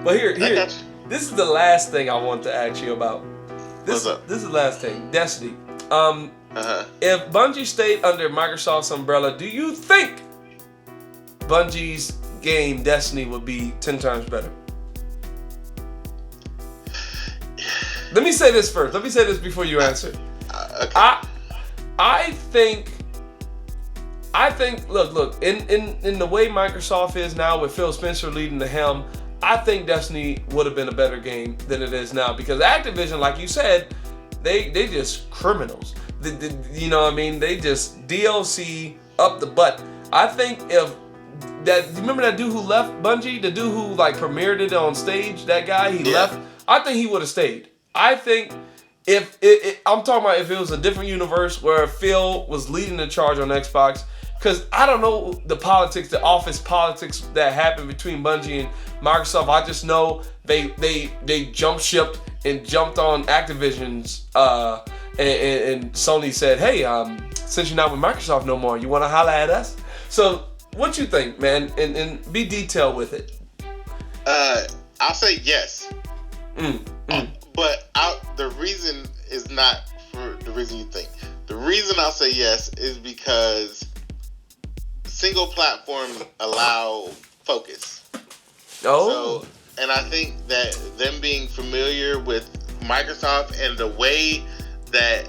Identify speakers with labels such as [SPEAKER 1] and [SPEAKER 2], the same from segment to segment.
[SPEAKER 1] But here,
[SPEAKER 2] I got you.
[SPEAKER 1] this is the last thing I want to ask you about.
[SPEAKER 2] What's up?
[SPEAKER 1] This is the last thing. Destiny.
[SPEAKER 2] Uh-huh.
[SPEAKER 1] If Bungie stayed under Microsoft's umbrella, do you think Bungie's game Destiny would be 10 times better? Let me say this first. Let me say this before you answer.
[SPEAKER 2] Okay.
[SPEAKER 1] I think look, in the way Microsoft is now with Phil Spencer leading the helm, I think Destiny would have been a better game than it is now, because Activision, like you said, they just criminals. You know what I mean? They just DLC up the butt. I think if that, remember that dude who left Bungie, the dude who like premiered it on stage, that guy, he left. I think he would have stayed. I think if I'm talking about if it was a different universe where Phil was leading the charge on Xbox, because I don't know the politics, the office politics that happened between Bungie and Microsoft. I just know they jump shipped and jumped on Activision's and Sony said, hey, since you're not with Microsoft no more, you want to holla at us? So what you think, man? And be detailed with it.
[SPEAKER 2] I'll say yes. But the reason is not for the reason you think. The reason I'll say yes is because single platforms allow focus.
[SPEAKER 1] Oh.
[SPEAKER 2] So, and I think that them being familiar with Microsoft and the way that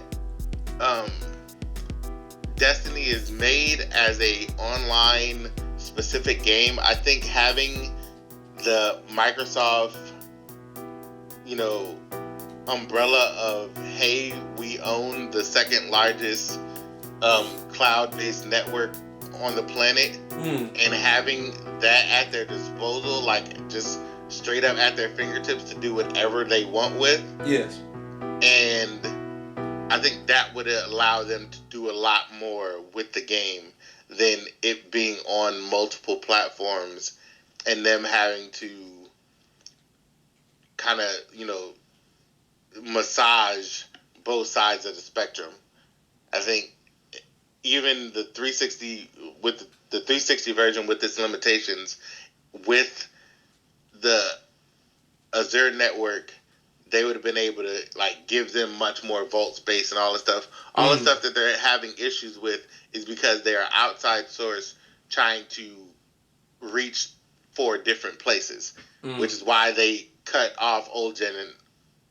[SPEAKER 2] Destiny is made as a online specific game, I think having the Microsoft, umbrella of, hey, we own the second largest cloud-based network on the planet, and having that at their disposal, like just straight up at their fingertips to do whatever they want with.
[SPEAKER 1] Yes.
[SPEAKER 2] And I think that would allow them to do a lot more with the game than it being on multiple platforms and them having to kind of, massage both sides of the spectrum. I think even the 360 with the 360 version with its limitations, with the Azure network, they would have been able to give them much more vault space and all the stuff. All the stuff that they're having issues with is because they are outside source trying to reach 4 different places, which is why they cut off Old Gen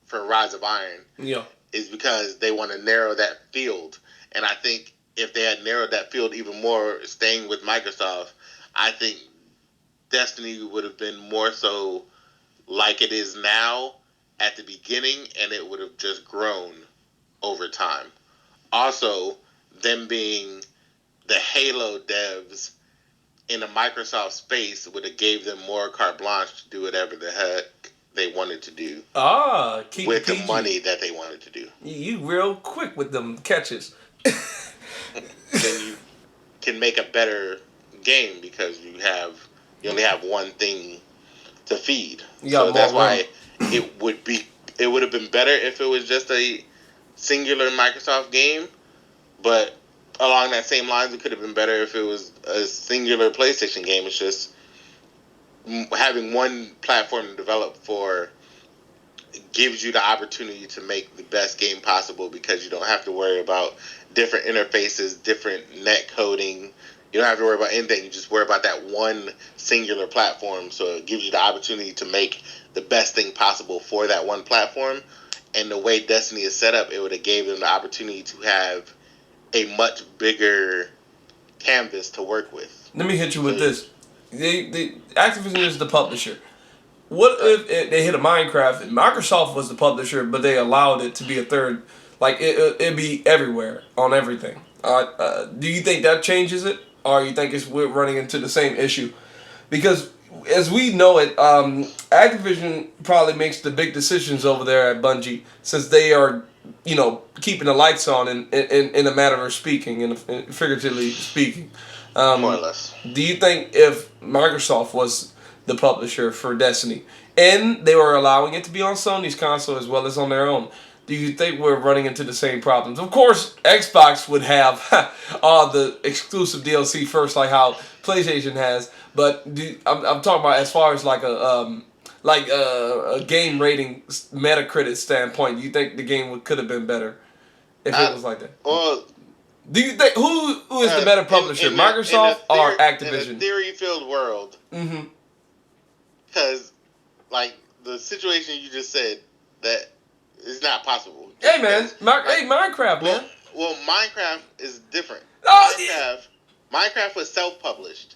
[SPEAKER 2] for Rise of Iron.
[SPEAKER 1] Yeah.
[SPEAKER 2] Is because they want to narrow that field. And I think if they had narrowed that field even more, staying with Microsoft, I think Destiny would have been more so like it is now at the beginning, and it would have just grown over time. Also, them being the Halo devs in a Microsoft space would have gave them more carte blanche to do whatever the heck they wanted to do.
[SPEAKER 1] Keep
[SPEAKER 2] with
[SPEAKER 1] PG.
[SPEAKER 2] the money that they wanted to do.
[SPEAKER 1] You real quick with them catches.
[SPEAKER 2] Then you can make a better game because you only have one thing to feed. So that's why it would have been better if it was just a singular Microsoft game, but along that same lines, it could have been better if it was a singular PlayStation game. It's just having one platform to develop for gives you the opportunity to make the best game possible because you don't have to worry about different interfaces, different net coding. You don't have to worry about anything. You just worry about that one singular platform. So it gives you the opportunity to make the best thing possible for that one platform. And the way Destiny is set up, it would have gave them the opportunity to have a much bigger canvas to work with.
[SPEAKER 1] Let me hit you with this. Activision is the publisher. What if they hit a Minecraft and Microsoft was the publisher, but they allowed it to be a third? Like, it'd be everywhere, on everything. Do you think that changes it? Or you think we're running into the same issue? Because, as we know it, Activision probably makes the big decisions over there at Bungie, since they are, keeping the lights on in a matter of speaking, figuratively speaking.
[SPEAKER 2] More or less.
[SPEAKER 1] Do you think if Microsoft was the publisher for Destiny, and they were allowing it to be on Sony's console as well as on their own, do you think we're running into the same problems? Of course, Xbox would have all the exclusive DLC first, like how PlayStation has. But I'm talking about as far as like like a game rating Metacritic standpoint, do you think the game could have been better if it was like that?
[SPEAKER 2] Well,
[SPEAKER 1] do you think who is the better publisher, Microsoft or Activision?
[SPEAKER 2] In a theory-filled world, because like the situation you just said, that is not possible.
[SPEAKER 1] Hey man, Minecraft, man.
[SPEAKER 2] Well, Minecraft is different.
[SPEAKER 1] Oh,
[SPEAKER 2] Minecraft was self-published,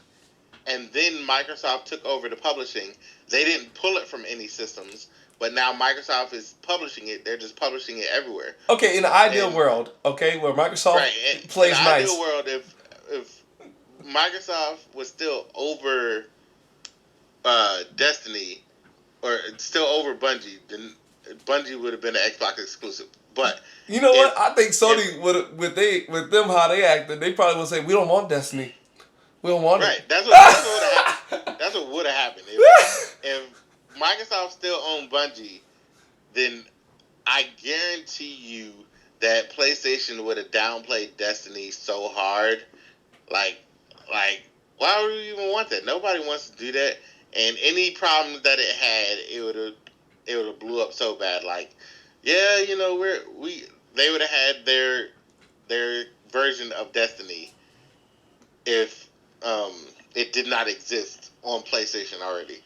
[SPEAKER 2] and then Microsoft took over the publishing. They didn't pull it from any systems, but now Microsoft is publishing it. They're just publishing it everywhere.
[SPEAKER 1] Okay, in the ideal world, where Microsoft plays nice.
[SPEAKER 2] In the ideal world, if Microsoft was still over Destiny, or still over Bungie, then Bungie would have been an Xbox exclusive. But
[SPEAKER 1] you know what? I think Sony would with them how they acted, they probably would say, "We don't want Destiny. We don't want it."
[SPEAKER 2] That's what would have happened. That's what would have happened. If Microsoft still owned Bungie, then I guarantee you that PlayStation would have downplayed Destiny so hard. Like, why would you even want that? Nobody wants to do that. And any problems that it had, it would have blew up so bad. Like, yeah, you know, they would have had their version of Destiny if it did not exist on PlayStation already.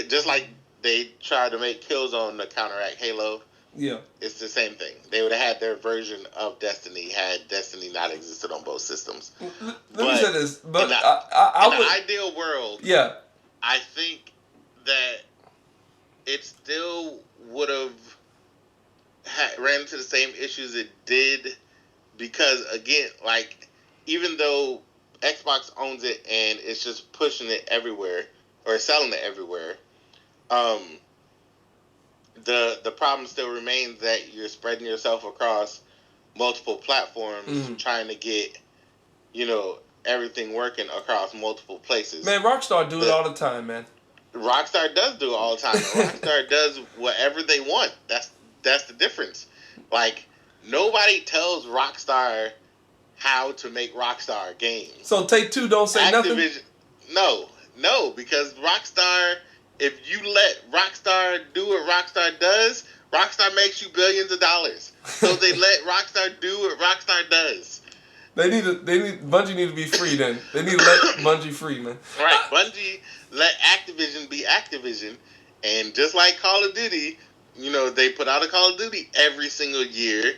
[SPEAKER 2] Just like they tried to make Killzone to counteract Halo.
[SPEAKER 1] Yeah,
[SPEAKER 2] it's the same thing. They would have had their version of Destiny had Destiny not existed on both systems.
[SPEAKER 1] Let me say this, but in
[SPEAKER 2] the ideal world,
[SPEAKER 1] yeah,
[SPEAKER 2] I think that it still would have ran into the same issues it did, because again, like, even though Xbox owns it and it's just pushing it everywhere or selling it everywhere, the problem still remains that you're spreading yourself across multiple platforms, trying to get, you know, everything working across multiple places.
[SPEAKER 1] Man, Rockstar do it all the time, man.
[SPEAKER 2] Rockstar does do it all the time. Rockstar does whatever they want. That's the difference. Like, nobody tells Rockstar how to make Rockstar games.
[SPEAKER 1] So Take-Two don't say nothing?
[SPEAKER 2] No, because Rockstar, if you let Rockstar do what Rockstar does, Rockstar makes you billions of dollars. So they let Rockstar do what Rockstar does.
[SPEAKER 1] Bungie need to be free then. They need to let Bungie free, man.
[SPEAKER 2] Right, Bungie let Activision be Activision, and just like Call of Duty, you know, they put out a Call of Duty every single year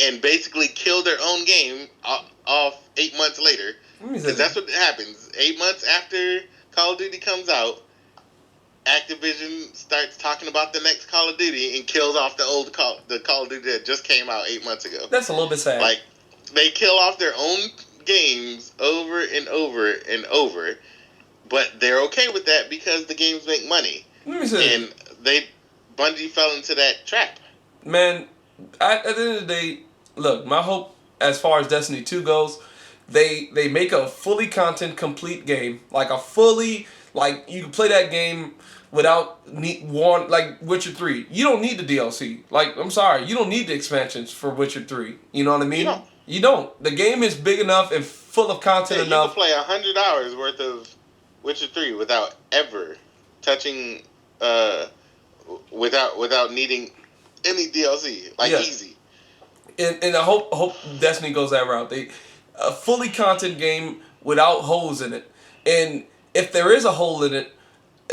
[SPEAKER 2] and basically kill their own game off 8 months later. Because that's what happens. 8 months after Call of Duty comes out, Activision starts talking about the next Call of Duty and kills off the Call of Duty that just came out 8 months ago.
[SPEAKER 1] That's a little bit sad.
[SPEAKER 2] Like, they kill off their own games over and over and over, but they're okay with that because the games make money.
[SPEAKER 1] Let me see.
[SPEAKER 2] And Bungie fell into that trap.
[SPEAKER 1] Man, at the end of the day, look, my hope as far as Destiny 2 goes, they make a fully content complete game, like you can play that game without like Witcher 3. You don't need the DLC. Like, I'm sorry, you don't need the expansions for Witcher 3. You know what I mean? You don't. The game is big enough and full of content enough.
[SPEAKER 2] You can play 100 hours worth of Witcher 3 without ever touching, without needing any DLC. Like, easy.
[SPEAKER 1] And I hope Destiny goes that route. A fully content game without holes in it. And if there is a hole in it,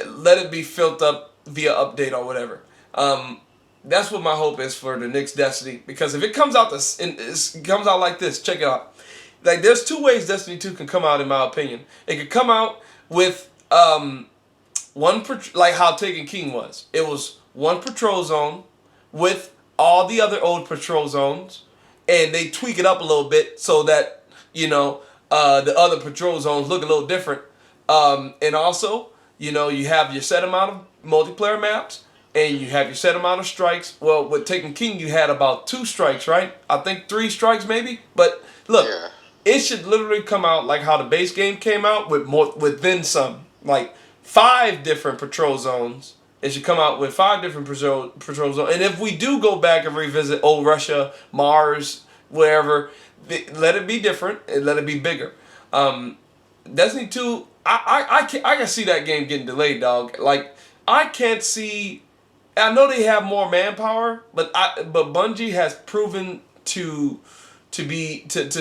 [SPEAKER 1] let it be filled up via update or whatever. That's what my hope is for the next Destiny. Because if it comes out like this, check it out. Like, there's two ways Destiny 2 can come out, in my opinion. It could come out with like how Taken King was. It was one patrol zone with all the other old patrol zones, and they tweak it up a little bit so that, you know, the other patrol zones look a little different. And also, you know, you have your set amount of multiplayer maps, and you have your set amount of strikes. Well, with Taken King, you had about 2 strikes, right? I think 3 strikes maybe. But look, it should literally come out like how the base game came out with then some, like 5 different patrol zones. It should come out with 5 different patrol zones. And if we do go back and revisit old Russia, Mars, wherever, let it be different and let it be bigger. Destiny 2, I can see that game getting delayed, dog. Like, I can't see. I know they have more manpower, but Bungie has proven to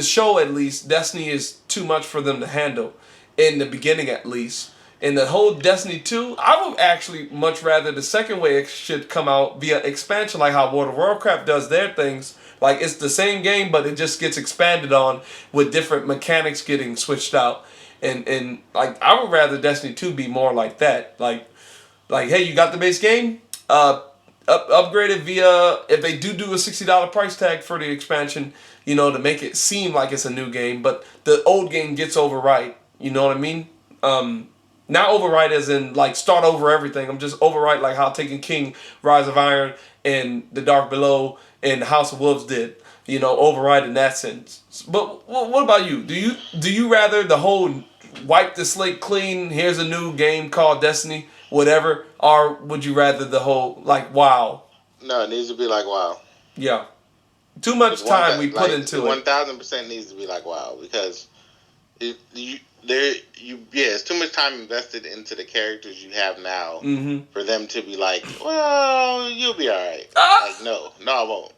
[SPEAKER 1] show at least Destiny is too much for them to handle in the beginning, at least. In the whole Destiny 2, I would actually much rather the second wave should come out via expansion, like how World of Warcraft does their things. Like, it's the same game, but it just gets expanded on with different mechanics getting switched out. And like, I would rather Destiny 2 be more like that. Like hey, you got the base game? Upgrade it via, if they do a $60 price tag for the expansion, to make it seem like it's a new game, but the old game gets overwrite. You know what I mean? Not overwrite as in like start over everything. I'm just overwrite like how Taken King, Rise of Iron, and The Dark Below, and House of Wolves did. Override in that sense. But what about you? Do you rather the whole wipe the slate clean? Here's a new game called Destiny, whatever, or would you rather the whole like WoW?
[SPEAKER 2] No, it needs to be like WoW.
[SPEAKER 1] Yeah, too much time we put into it.
[SPEAKER 2] 1000% needs to be like WoW because it's too much time invested into the characters you have now for them to be like, well, you'll be all right. Like, no, I won't.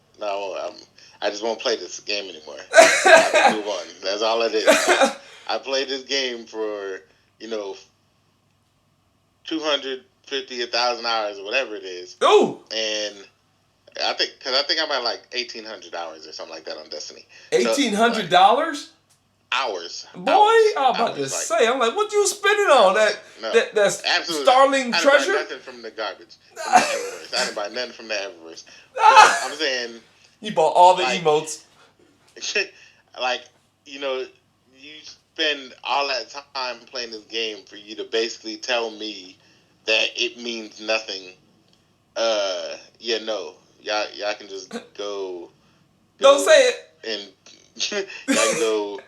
[SPEAKER 2] I just won't play this game anymore. I have to move on. That's all it is. I played this game for 250, 1,000 hours or whatever it is.
[SPEAKER 1] Ooh.
[SPEAKER 2] And I think I'm at like 1,800 hours or something like that on Destiny.
[SPEAKER 1] $1,800?
[SPEAKER 2] Hours.
[SPEAKER 1] Boy, I was about to say, I'm like, what you spending on? That's Starling treasure?
[SPEAKER 2] I didn't buy nothing from the garbage. From the Eververse. I didn't buy nothing from the Eververse. I'm saying...
[SPEAKER 1] You bought all the emotes.
[SPEAKER 2] Like, you spend all that time playing this game for you to basically tell me that it means nothing. No. Y'all can just go...
[SPEAKER 1] Don't say it!
[SPEAKER 2] And y'all can go...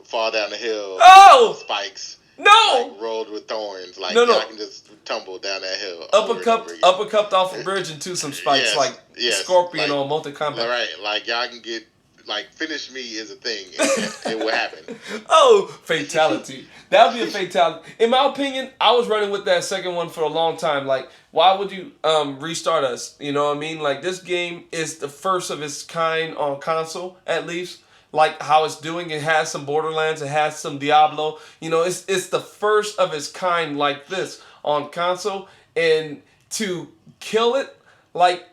[SPEAKER 2] fall down the hill.
[SPEAKER 1] Oh!
[SPEAKER 2] Spikes.
[SPEAKER 1] No!
[SPEAKER 2] Like, rolled with thorns. Like,
[SPEAKER 1] no.
[SPEAKER 2] I can just tumble down that hill.
[SPEAKER 1] Uppercut off a bridge into some spikes. Scorpion on Mortal Kombat.
[SPEAKER 2] Right. Like, y'all can get... Like, finish me is a thing. It will happen.
[SPEAKER 1] Oh, fatality. That would be a fatality. In my opinion, I was running with that second one for a long time. Like, why would you restart us? You know what I mean? Like, this game is the first of its kind on console, at least. Like how it's doing, it has some Borderlands, it has some Diablo. It's the first of its kind like this on console, and to kill it, like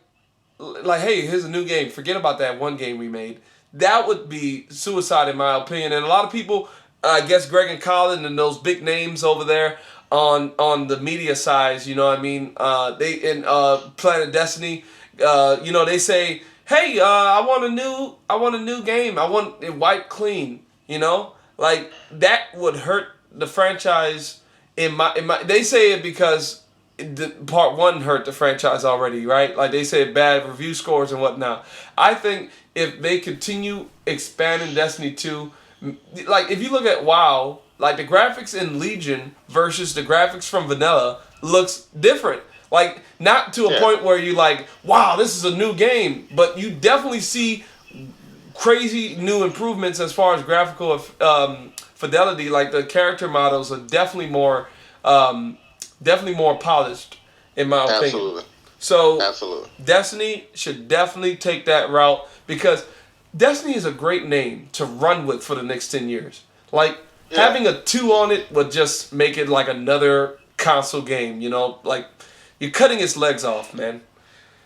[SPEAKER 1] hey, here's a new game. Forget about that one game we made. That would be suicide in my opinion. And a lot of people, I guess Greg and Colin and those big names over there on the media side, you know what I mean? They in Planet Destiny, they say, hey, I want a new game. I want it wiped clean. Like that would hurt the franchise. In my, they say it because the part one hurt the franchise already, right? Like they say bad review scores and whatnot. I think if they continue expanding Destiny 2, like if you look at WoW, like the graphics in Legion versus the graphics from Vanilla looks different. Like, not to a point where you like, wow, this is a new game. But you definitely see crazy new improvements as far as graphical fidelity. Like, the character models are definitely more polished, in my opinion.
[SPEAKER 2] Absolutely.
[SPEAKER 1] So,
[SPEAKER 2] absolutely.
[SPEAKER 1] Destiny should definitely take that route because Destiny is a great name to run with for the next 10 years. Like, having a 2 on it would just make it like another console game, like... You're cutting its legs off, man.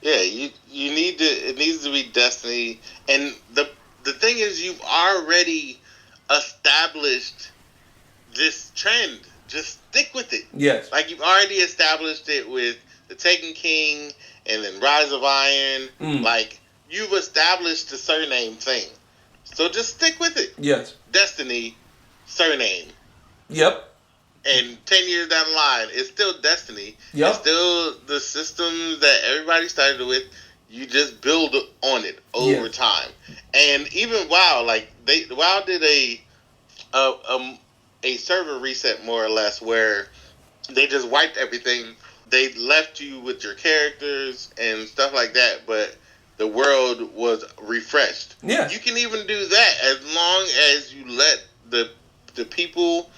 [SPEAKER 2] Yeah, you need to. It needs to be Destiny, and the thing is, you've already established this trend. Just stick with it.
[SPEAKER 1] Yes.
[SPEAKER 2] Like you've already established it with the Taken King and then Rise of Iron. Like you've established the surname thing, so just stick with it.
[SPEAKER 1] Yes.
[SPEAKER 2] Destiny, surname.
[SPEAKER 1] Yep.
[SPEAKER 2] And 10 years down the line, it's still Destiny.
[SPEAKER 1] Yep.
[SPEAKER 2] It's still the systems that everybody started with. You just build on it over time. And even WoW, WoW did a server reset more or less where they just wiped everything. They left you with your characters and stuff like that, but the world was refreshed.
[SPEAKER 1] Yeah.
[SPEAKER 2] You can even do that as long as you let the people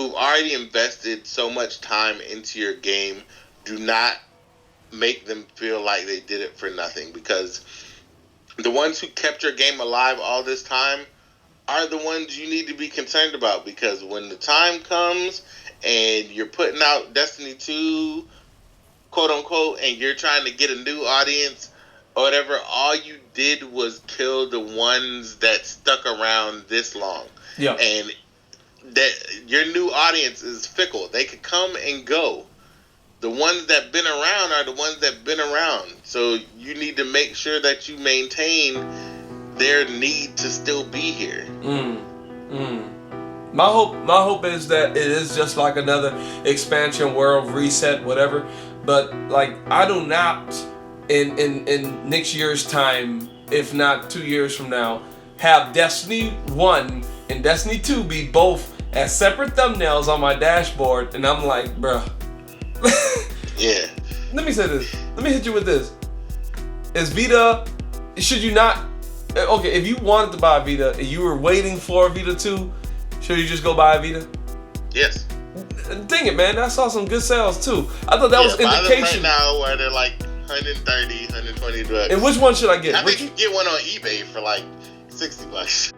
[SPEAKER 2] who've already invested so much time into your game, do not make them feel like they did it for nothing, because the ones who kept your game alive all this time are the ones you need to be concerned about, because when the time comes and you're putting out Destiny 2, quote unquote, and you're trying to get a new audience or whatever, all you did was kill the ones that stuck around this long.
[SPEAKER 1] Yeah.
[SPEAKER 2] And that your new audience is fickle. They could come and go. The ones that been around are the ones that been around. So you need to make sure that you maintain their need to still be here.
[SPEAKER 1] My hope is that it is just like another expansion, world reset, whatever. But like, I do not in next year's time, if not 2 years from now, have Destiny 1 and Destiny 2 be both as separate thumbnails on my dashboard, and I'm like, bruh.
[SPEAKER 2] Yeah.
[SPEAKER 1] Let me say this. Let me hit you with this. Is Vita, should you not, okay, if you wanted to buy a Vita and you were waiting for a Vita 2, should you just go buy a Vita?
[SPEAKER 2] Yes.
[SPEAKER 1] Dang it, man. I saw some good sales too. I thought that was indication.
[SPEAKER 2] Buy them right now where they're like 130, 120 bucks.
[SPEAKER 1] And which one should I get?
[SPEAKER 2] I think you can get one on eBay for like $60.